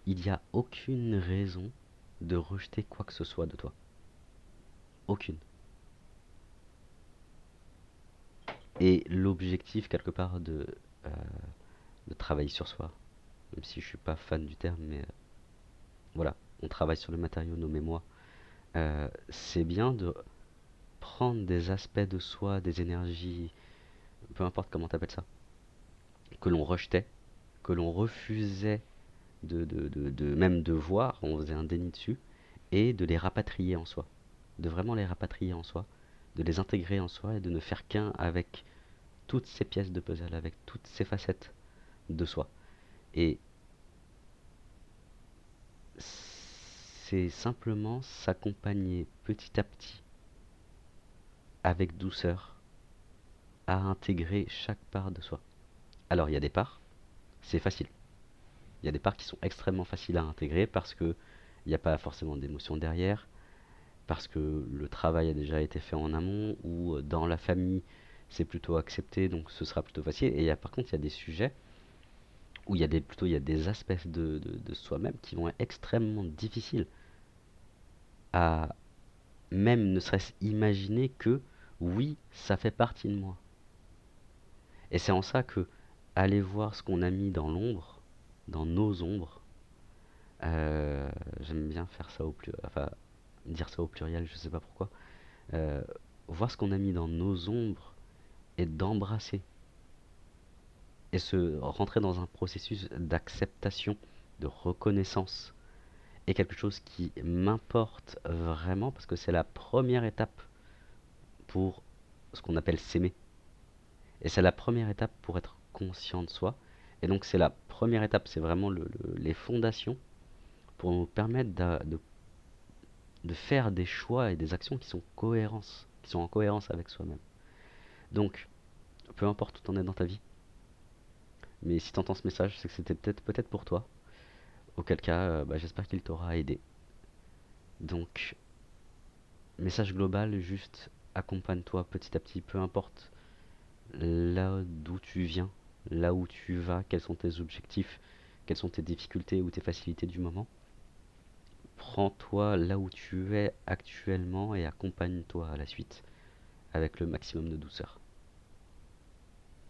il n'y a aucune raison de rejeter quoi que ce soit de toi. Aucune. Et l'objectif, quelque part, euh, de travailler sur soi, même si je suis pas fan du terme, mais voilà, on travaille sur le matériau nommé moi. C'est bien de prendre des aspects de soi, des énergies, peu importe comment tu appelles ça, que l'on rejetait, que l'on refusait même de voir, on faisait un déni dessus, et de les rapatrier en soi. De vraiment les rapatrier en soi, de les intégrer en soi et de ne faire qu'un avec toutes ces pièces de puzzle, avec toutes ces facettes de soi. Et c'est simplement s'accompagner petit à petit, avec douceur, à intégrer chaque part de soi. Alors il y a des parts, c'est facile. Il y a des parts qui sont extrêmement faciles à intégrer parce que il n'y a pas forcément d'émotion derrière, parce que le travail a déjà été fait en amont, ou dans la famille c'est plutôt accepté, donc ce sera plutôt facile. Et par contre, il y a des sujets où il y a des aspects de soi-même qui vont être extrêmement difficiles à même ne serait-ce imaginer que oui, ça fait partie de moi. Et c'est en ça que aller voir ce qu'on a mis dans l'ombre, dans nos ombres, j'aime bien faire ça enfin dire ça au pluriel, je sais pas pourquoi. Euh, Voir ce qu'on a mis dans nos ombres et d'embrasser et se rentrer dans un processus d'acceptation, de reconnaissance est quelque chose qui m'importe vraiment parce que c'est la première étape pour ce qu'on appelle s'aimer. Et c'est la première étape pour être conscient de soi. Et donc c'est la première étape, c'est vraiment les fondations pour nous permettre de faire des choix et des actions qui sont en cohérence avec soi-même. Donc, peu importe où tu en es dans ta vie, mais si tu entends ce message, c'est que c'était peut-être pour toi. Auquel cas, bah, j'espère qu'il t'aura aidé. Donc, message global, juste accompagne-toi petit à petit, peu importe là d'où tu viens, là où tu vas, quels sont tes objectifs, quelles sont tes difficultés ou tes facilités du moment. Prends-toi là où tu es actuellement et accompagne-toi à la suite avec le maximum de douceur.